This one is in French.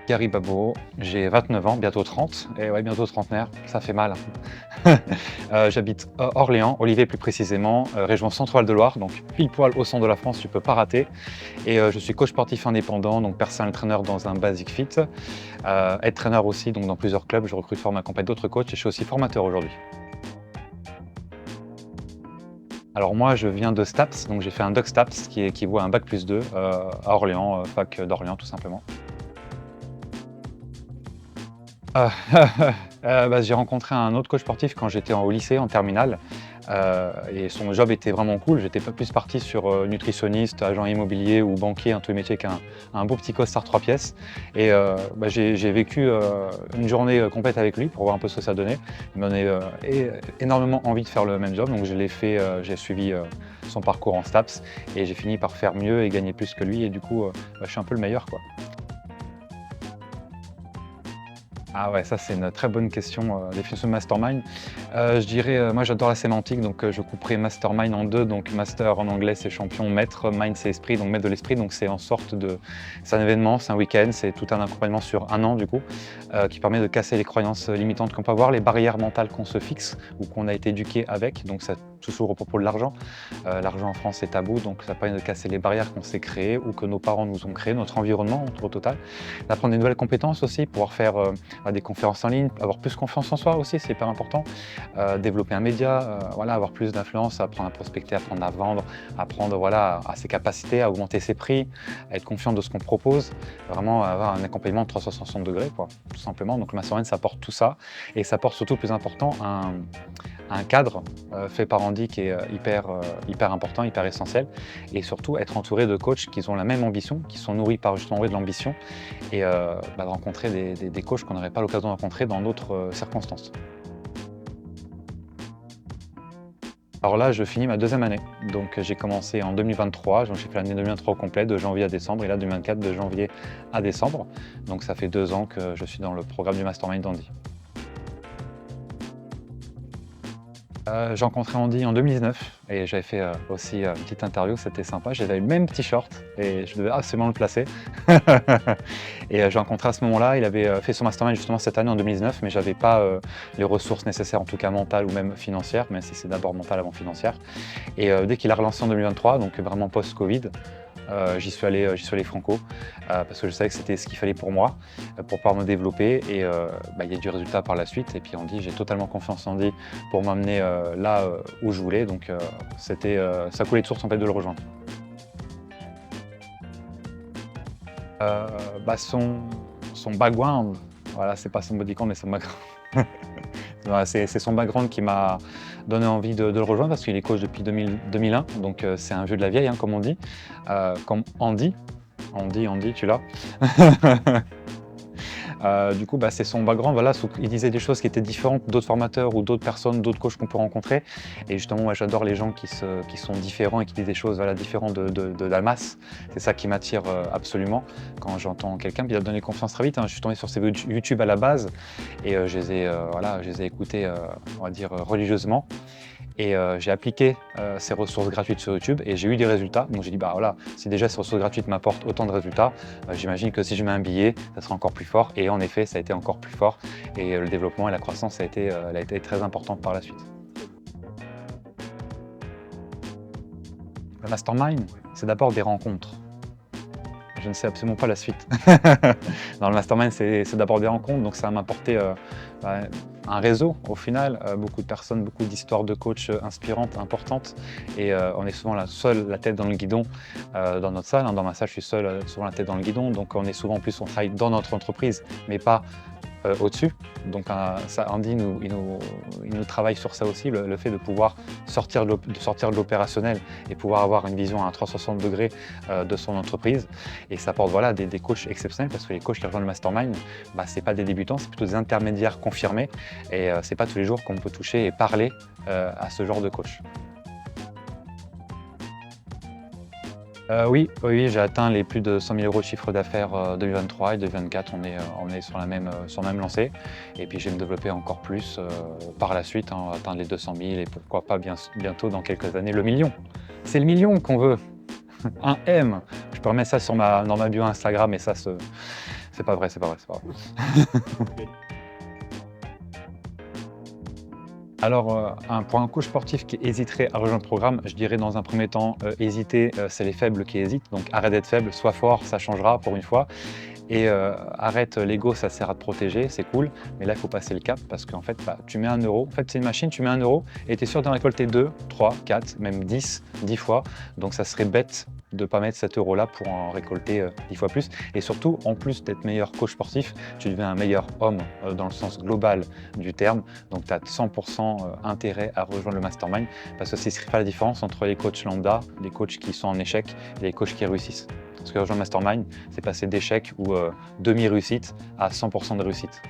Gary Babo, j'ai 29 ans, bientôt 30, et ouais, bientôt trentenaire, ça fait mal. Hein. J'habite Orléans, Olivet plus précisément, région centrale de Loire, donc pile poil au centre de la France, tu peux pas rater. Et je suis coach sportif indépendant, donc personal trainer dans un Basic Fit, head trainer aussi, donc dans plusieurs clubs, je recrute, forme, accompagne d'autres coachs, et je suis aussi formateur aujourd'hui. Alors moi, je viens de STAPS, donc j'ai fait un Doc STAPS qui équivaut à un bac+2 à Orléans, fac d'Orléans tout simplement. Heu, j'ai rencontré un autre coach sportif quand j'étais au lycée, en terminale, et son job était vraiment cool. J'étais pas plus parti sur, nutritionniste, agent immobilier ou banquier, un tous les métiers qu'un beau petit costard 3 pièces et j'ai vécu, une journée, complète avec lui pour voir un peu ce que ça donnait. Il m'en donnait, énormément envie de faire le même job, donc je l'ai fait, j'ai suivi, son parcours en STAPS et j'ai fini par faire mieux et gagner plus que lui et du coup, je suis un peu le meilleur, quoi. Ah ouais, ça c'est une très bonne question, définition de mastermind. Je dirais, moi j'adore la sémantique, donc je couperais mastermind en 2, donc master en anglais c'est champion, maître, mind c'est esprit, donc maître de l'esprit, donc c'est en sorte de c'est un événement, c'est un week-end, c'est tout un accompagnement sur 1 an du coup, qui permet de casser les croyances limitantes qu'on peut avoir, les barrières mentales qu'on se fixe ou qu'on a été éduqué avec, donc ça toujours au propos de l'argent. L'argent en France est tabou, donc ça permet de casser les barrières qu'on s'est créées ou que nos parents nous ont créées, notre environnement au total. D'apprendre des nouvelles compétences aussi, pouvoir faire, des conférences en ligne, avoir plus confiance en soi aussi, c'est hyper important. Développer un média, voilà, avoir plus d'influence, apprendre à prospecter, apprendre à vendre, apprendre voilà, à ses capacités, à augmenter ses prix, à être confiant de ce qu'on propose, vraiment avoir un accompagnement de 360 degrés, quoi, tout simplement. Donc le mastermind, ça apporte tout ça et ça apporte surtout, le plus important, un cadre fait par Andy qui est hyper important, hyper essentiel et surtout être entouré de coachs qui ont la même ambition, qui sont nourris par justement de l'ambition et de rencontrer des coachs qu'on n'aurait pas l'occasion de rencontrer dans d'autres circonstances. Alors là, je finis ma deuxième année, donc j'ai commencé en 2023, donc j'ai fait l'année 2023 au complet, de janvier à décembre, et là 2024 de janvier à décembre, donc ça fait 2 ans que je suis dans le programme du Mastermind d'Andy. J'ai rencontré Andy en 2019 et j'avais fait, aussi, une petite interview, c'était sympa. J'avais le même t-shirt et je devais absolument le placer et j'ai rencontré à ce moment-là, il avait, fait son mastermind justement cette année en 2019, mais j'avais pas, les ressources nécessaires, en tout cas mentales ou même financières, même si c'est d'abord mental avant financière et dès qu'il a relancé en 2023, donc vraiment post-covid, j'y suis allé franco, parce que je savais que c'était ce qu'il fallait pour moi, pour pouvoir me développer et il y a du résultat par la suite et puis Andy, j'ai totalement confiance en Andy pour m'amener, là, où je voulais donc ça coulait de source en fait de le rejoindre. Son background, voilà, c'est pas son body count mais son background. Voilà, c'est son background qui m'a donné envie de le rejoindre parce qu'il est coach depuis 2001, donc c'est un vieux de la vieille, hein, comme on dit. Comme Andy. Andy, tu l'as? Du coup, c'est son background, voilà, il disait des choses qui étaient différentes d'autres formateurs ou d'autres personnes, d'autres coachs qu'on peut rencontrer. Et justement, moi, j'adore les gens qui sont différents et qui disent des choses voilà, différentes de la masse. C'est ça qui m'attire absolument quand j'entends quelqu'un. Puis il a donné confiance très vite, hein. Je suis tombé sur ses vidéos YouTube à la base et voilà, je les ai écoutés, on va dire, religieusement. Et j'ai appliqué ces ressources gratuites sur YouTube et j'ai eu des résultats. Donc j'ai dit, bah voilà, si déjà ces ressources gratuites m'apportent autant de résultats, j'imagine que si je mets un billet, ça sera encore plus fort. Et en effet, ça a été encore plus fort. Et le développement et la croissance, elle a été très importante par la suite. Le mastermind, c'est d'abord des rencontres. Je ne sais absolument pas la suite. Dans le mastermind, c'est d'abord des rencontres, donc ça m'a apporté bah, un réseau au final, beaucoup de personnes, beaucoup d'histoires de coachs inspirantes, importantes. Et on est souvent seul, la tête dans le guidon dans notre salle. Hein. Dans ma salle, je suis seul, souvent la tête dans le guidon. Donc on est souvent, en plus, on travaille dans notre entreprise, mais pas au-dessus. Donc Andy il nous travaille sur ça aussi, le fait de pouvoir sortir de l'opérationnel et pouvoir avoir une vision à 360 degrés de son entreprise. Et ça apporte voilà, des coachs exceptionnels parce que les coachs qui rejoignent le mastermind, c'est pas des débutants, c'est plutôt des intermédiaires confirmés. Et c'est pas tous les jours qu'on peut toucher et parler à ce genre de coach. Oui, j'ai atteint les plus de 100 000 € de chiffre d'affaires 2023 et 2024, on est sur la même lancée. Et puis je vais me développer encore plus par la suite, hein, atteindre les 200 000 et pourquoi pas bientôt dans quelques années le million. C'est le million qu'on veut, un M. Je peux remettre ça dans ma bio Instagram et ça C'est pas vrai, c'est pas vrai, c'est pas vrai. Alors, pour un coach sportif qui hésiterait à rejoindre le programme, je dirais dans un premier temps, hésiter, c'est les faibles qui hésitent, donc arrête d'être faible, sois fort, ça changera pour une fois. Et arrête, l'ego, ça sert à te protéger, c'est cool, mais là, il faut passer le cap parce qu'en fait, bah, tu mets 1 €. En fait, c'est une machine, tu mets 1 € et tu es sûr d'en récolter 2, 3, 4, même 10 fois. Donc ça serait bête de ne pas mettre cet euro-là pour en récolter 10 fois plus. Et surtout, en plus d'être meilleur coach sportif, tu deviens un meilleur homme dans le sens global du terme. Donc tu as 100% intérêt à rejoindre le mastermind parce que c'est ce qui fait la différence entre les coachs lambda, les coachs qui sont en échec et les coachs qui réussissent. Parce que rejoindre le mastermind, c'est passer d'échec ou demi-réussite à 100% de réussite.